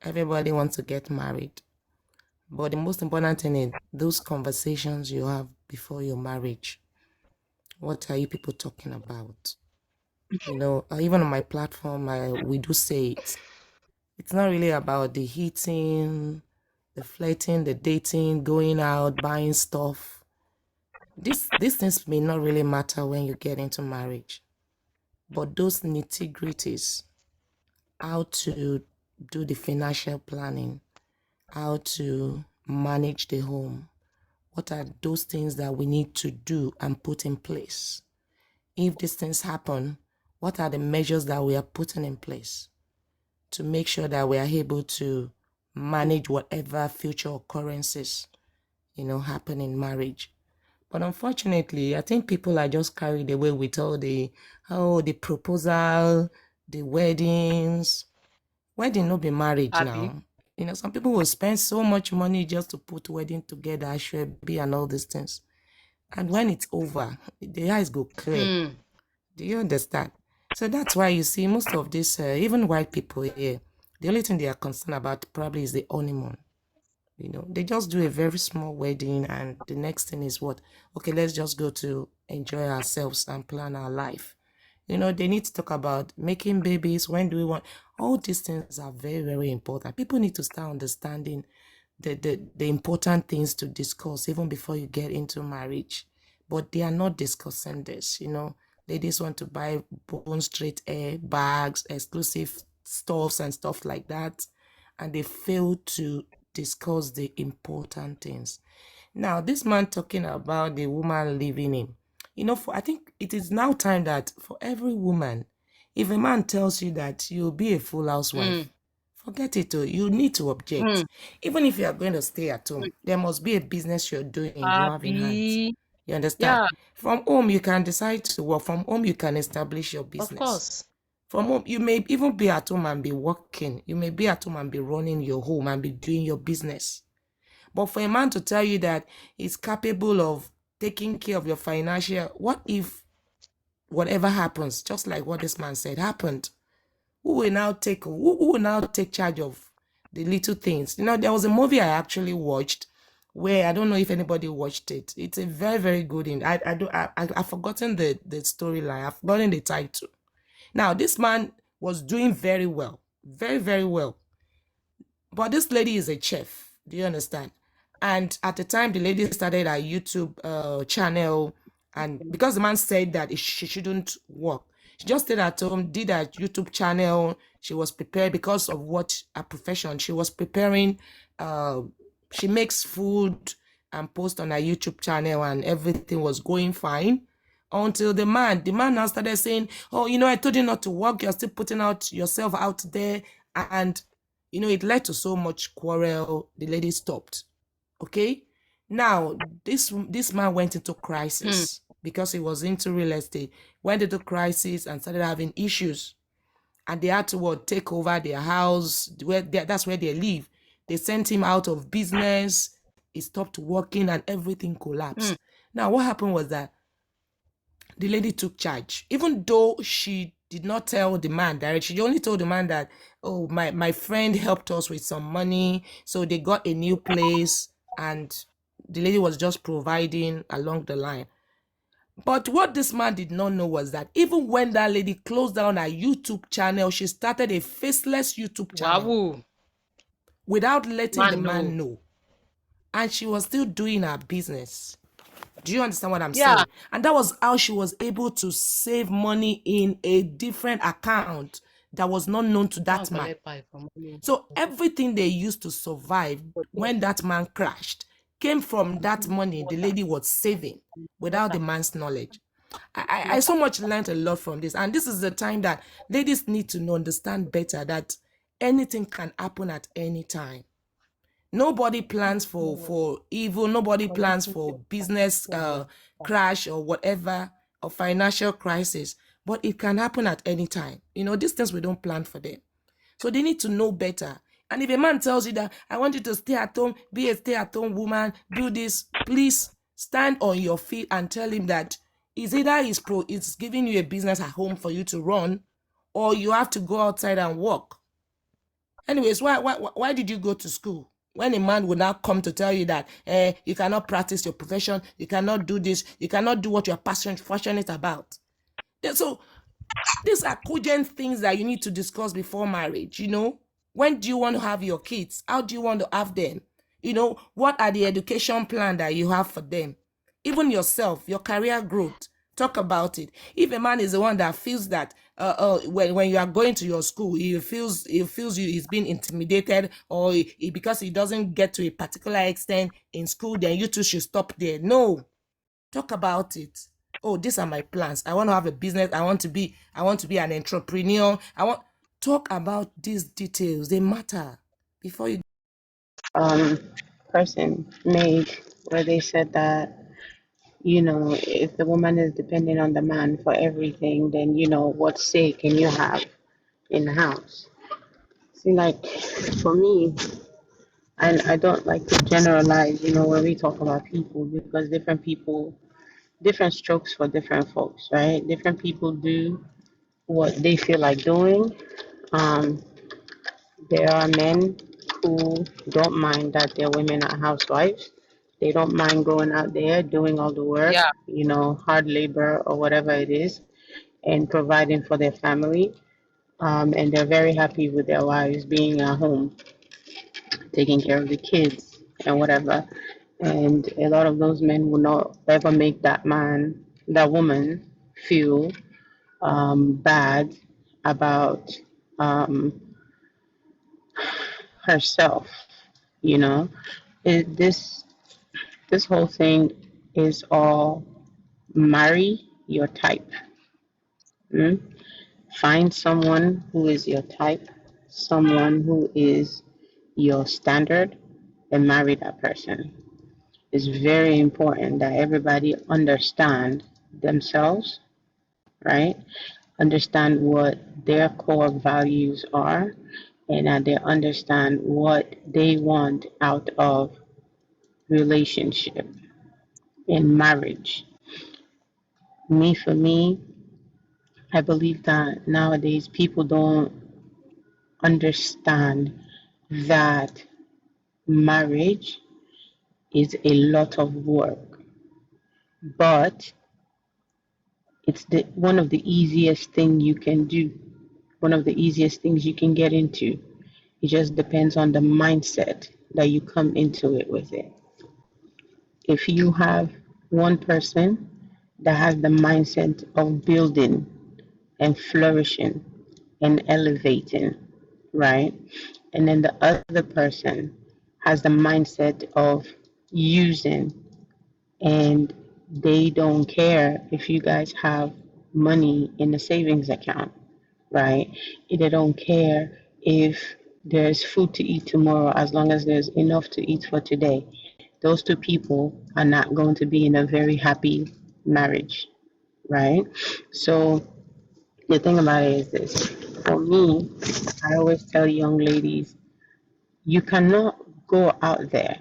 Everybody wants to get married. But the most important thing is those conversations you have before your marriage. What are you people talking about? Even on my platform, we do say it. It's not really about the hitting, the flirting, the dating, going out, buying stuff. These things may not really matter when you get into marriage. But those nitty-gritties, how to do the financial planning, how to manage the home, what are those things that we need to do and put in place? If these things happen, what are the measures that we are putting in place to make sure that we are able to manage whatever future occurrences, happen in marriage? But unfortunately, I think people are just carried away with all the proposal, the weddings. Wedding no be marriage now. Some people will spend so much money just to put wedding together, ashwebi and all these things. And when it's over, the eyes go clear. Do you understand? So that's why you see most of this, even white people here, the only thing they are concerned about probably is the honeymoon. They just do a very small wedding and the next thing is what? Okay, let's just go to enjoy ourselves and plan our life. They need to talk about making babies. When do we want? All these things are very, very important. People need to start understanding the important things to discuss even before you get into marriage. But they are not discussing this. Ladies want to buy bone straight hair, bags, exclusive stuffs and stuff like that. And they fail to discuss the important things. Now, this man talking about the woman leaving him. I think it is now time that for every woman, if a man tells you that you'll be a full housewife, forget it. You need to object. Even if you are going to stay at home, there must be a business you're doing, you have in hands. You understand? Yeah. From home, you can decide to work. From home, you can establish your business. Of course. From home, you may even be at home and be working. You may be at home and be running your home and be doing your business. But for a man to tell you that he's capable of taking care of your financial, what if whatever happens, just like what this man said, happened? Who will now take charge of the little things? There was a movie I actually watched where, I don't know if anybody watched it. It's a very, very good one. I've forgotten the storyline. I've forgotten the title. Now, this man was doing very well. Very, very well. But this lady is a chef. Do you understand? And at the time, the lady started a YouTube channel. And because the man said that she shouldn't work, she just stayed at home, did a YouTube channel. She was prepared because of what her profession. She was preparing. She makes food and post on her YouTube channel, and everything was going fine. Until the man now started saying, oh, I told you not to work. You're still putting out yourself out there. And, it led to so much quarrel. The lady stopped. Okay. Now, this man went into crisis because he was into real estate. Went into crisis and started having issues. And they had to take over their house. That's where they live. They sent him out of business. He stopped working and everything collapsed. Now, what happened was that the lady took charge. Even though she did not tell the man directly, she only told the man that, oh, my friend helped us with some money. So they got a new place and the lady was just providing along the line. But what this man did not know was that even when that lady closed down her YouTube channel, she started a faceless YouTube channel without letting the man know. And she was still doing her business. Do you understand what I'm saying? And that was how she was able to save money in a different account that was not known to that man. So everything they used to survive when that man crashed came from that money the lady was saving without the man's knowledge. I so much learned a lot from this. And this is the time that ladies need to understand better that anything can happen at any time. Nobody plans for evil. Nobody plans for business crash or whatever, or financial crisis. But it can happen at any time. These things we don't plan for them. So they need to know better. And if a man tells you that, I want you to stay at home, be a stay-at-home woman, do this, please stand on your feet and tell him that it's either it's giving you a business at home for you to run, or you have to go outside and work. Anyways, why did you go to school? When a man will now come to tell you that you cannot practice your profession, you cannot do this, you cannot do what you're passionate about. So these are cogent things that you need to discuss before marriage. When do you want to have your kids? How do you want to have them? What are the education plan that you have for them? Even yourself, your career growth. Talk about it. If a man is the one that feels that when you are going to your school, he feels he's being intimidated, or because he doesn't get to a particular extent in school, then you two should stop there. No, talk about it. Oh, these are my plans. I want to have a business. I want to be an entrepreneur. Talk about these details. They matter before you. um person made where they said that, if the woman is dependent on the man for everything, then what say can you have in the house? See, like for me, and I don't like to generalize, when we talk about people, because different people, different strokes for different folks, right? Different people do what they feel like doing. Um, there are men who don't mind that their women are housewives. They don't mind going out there doing all the work, Yeah. hard labor or whatever it is, and providing for their family. And they're very happy with their wives being at home, taking care of the kids and whatever. And a lot of those men will not ever make that woman feel bad about um, herself. You know, this whole thing is all marry your type. Mm? Find someone who is your type, someone who is your standard, and marry that person. It's very important that everybody understand themselves, right? Understand what their core values are, and that they understand what they want out of relationship in marriage. For me, I believe that nowadays people don't understand that marriage is a lot of work, but it's the one of the easiest thing you can do, one of the easiest things you can get into. It just depends on the mindset that you come into it with it. If you have one person that has the mindset of building and flourishing and elevating, right? And then the other person has the mindset of using, and they don't care if you guys have money in the savings account, right? They don't care if there's food to eat tomorrow as long as there's enough to eat for today. Those two people are not going to be in a very happy marriage, right? So the thing about it is this. For me, I always tell young ladies, you cannot go out there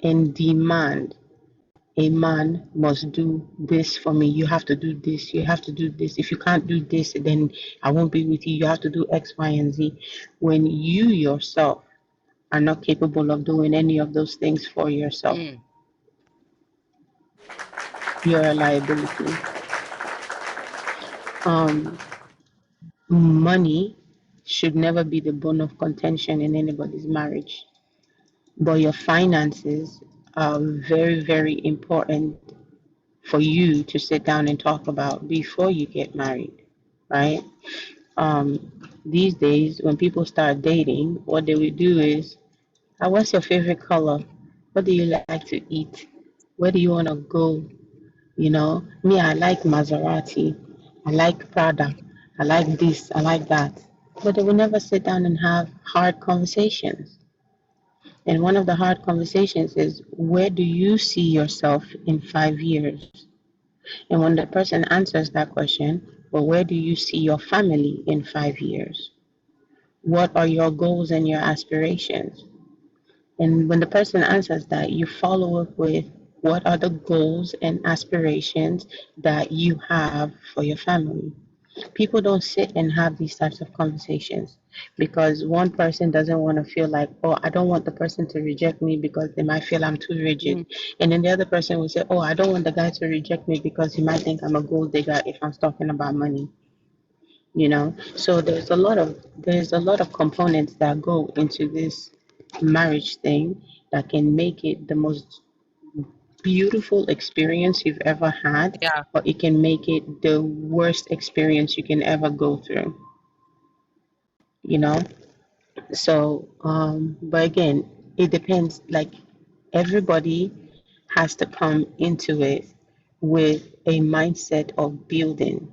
and demand a man must do this for me. You have to do this. You have to do this. If you can't do this, then I won't be with you. You have to do X, Y, and Z. When you yourself are not capable of doing any of those things for yourself, you're a liability. Um, Money should never be the bone of contention in anybody's marriage, but your finances are very, very important for you to sit down and talk about before you get married, right? These days, when people start dating, what they will do is, what's your favorite color? What do you like to eat? Where do you want to go? Me, I like Maserati. I like Prada. I like this. I like that. But they will never sit down and have hard conversations. And one of the hard conversations is, where do you see yourself in 5 years? And when the person answers that question, well, where do you see your family in 5 years? What are your goals and your aspirations? And when the person answers that, you follow up with, what are the goals and aspirations that you have for your family? People don't sit and have these types of conversations because one person doesn't want to feel like, oh, I don't want the person to reject me because they might feel I'm too rigid. And then the other person will say, oh, I don't want the guy to reject me because he might think I'm a gold digger if I'm talking about money. So there's a lot of components that go into this marriage thing that can make it the most beautiful experience you've ever had, Yeah. or it can make it the worst experience you can ever go through, you know? So, but again, it depends. Like, everybody has to come into it with a mindset of building.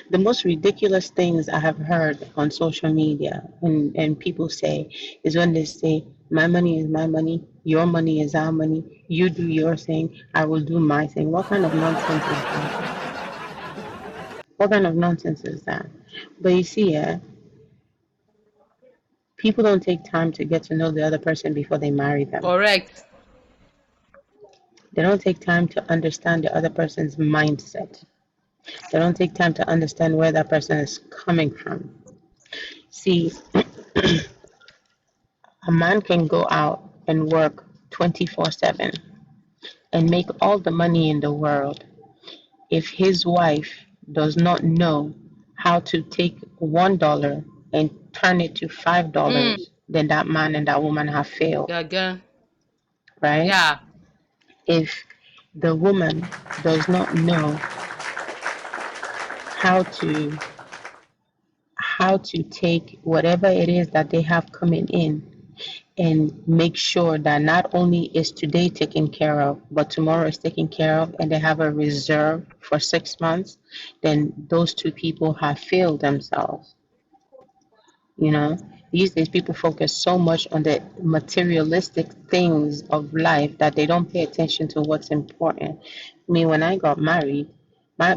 The most ridiculous things I have heard on social media and people say is when they say, my money is my money, your money is our money, you do your thing, I will do my thing. What kind of nonsense is that? What kind of nonsense is that? But you see, people don't take time to get to know the other person before they marry them. Correct. They don't take time to understand the other person's mindset. They don't take time to understand where that person is coming from. See, a man can go out and work 24/7 and make all the money in the world. If his wife does not know how to take $1 and turn it to $5, then that man and that woman have failed, Yeah, again. right? Yeah. If the woman does not know how to take whatever it is that they have coming in and make sure that not only is today taken care of, but tomorrow is taken care of, and they have a reserve for 6 months, then those two people have failed themselves. You know, these days people focus so much on the materialistic things of life that they don't pay attention to what's important. I mean, when I got married,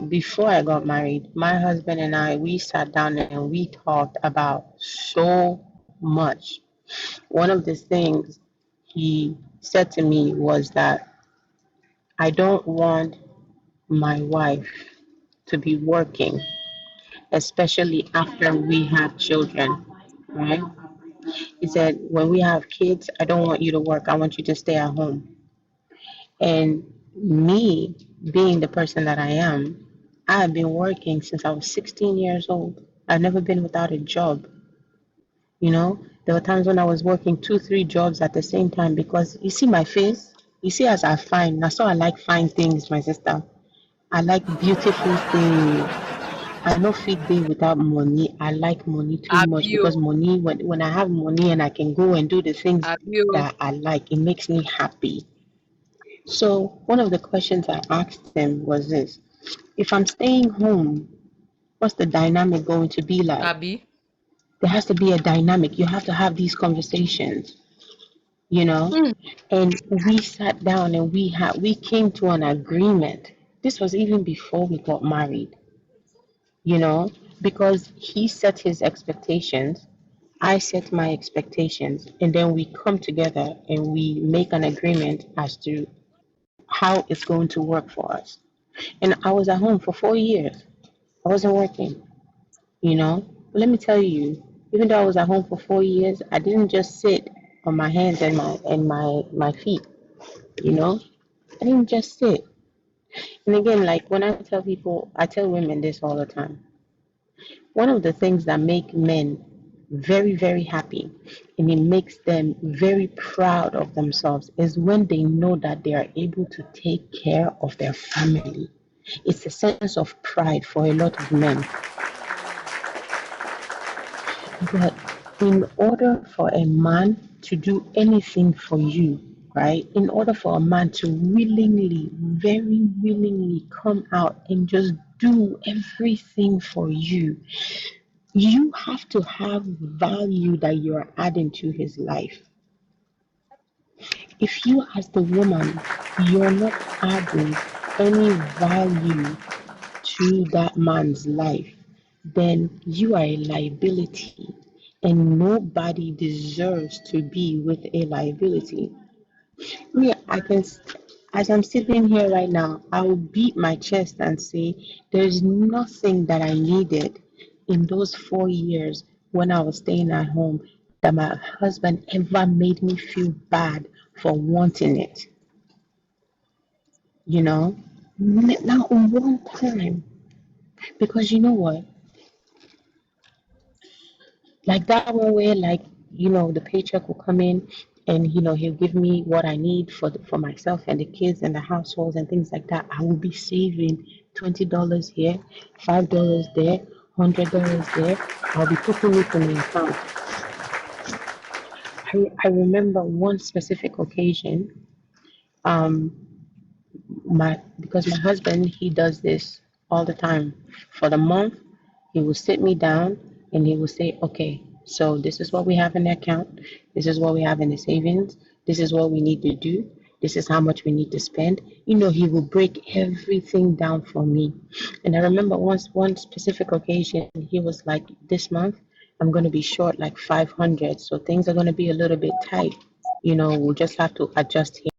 before I got married, my husband and I, we sat down and we talked about so much. One of the things he said to me was that I don't want my wife to be working, especially after we have children, right? He said, when we have kids, I don't want you to work. I want you to stay at home. And me, being the person that I am, I have been working since I was 16 years old. I've never been without a job. There were times when I was working two, three jobs at the same time because you see my face. You see, as I fine. That's why I like fine things, my sister. I like beautiful things. I no fit day without money. I like money too much Abuse. because money, when I have money and I can go and do the things Abuse. that I like, it makes me happy. So one of the questions I asked them was this: if I'm staying home, what's the dynamic going to be like? Abi. There has to be a dynamic. You have to have these conversations, you know? And we sat down and we came to an agreement. This was even before we got married, you know, because he set his expectations, I set my expectations, and then we come together and we make an agreement as to how it's going to work for us. And I was at home for 4 years. I wasn't working, you know. But let me tell you, even though I was at home for 4 years, I didn't just sit on my hands and my feet, you know. I didn't just sit. And again, like when I tell people, I tell women this all the time. One of the things that make men very, very happy and it makes them very proud of themselves is when they know that they are able to take care of their family. It's a sense of pride for a lot of men. But in order for a man to do anything for you, right? In order for a man to willingly, very willingly come out and just do everything for you have to have value that you're adding to his life. If you, as the woman, you're not adding any value to that man's life, then you are a liability, and nobody deserves to be with a liability. Me, As I'm sitting here right now, I will beat my chest and say there's nothing that I needed in those 4 years when I was staying at home that my husband ever made me feel bad for wanting it. You know, not one time. Because you know what? Like that one where like the paycheck will come in and he'll give me what I need for myself and the kids and the households and things like that. I will be saving $20 here, $5 there, $100 there. I'll be putting it in the account. I remember one specific occasion. Um, my because my husband, he does this all the time. For the month, he will sit me down and he will say, okay, so this is what we have in the account, this is what we have in the savings, this is what we need to do, this is how much we need to spend. He will break everything down for me. And I remember one specific occasion, he was like, this month I'm going to be short like 500, so things are going to be a little bit tight. We'll just have to adjust here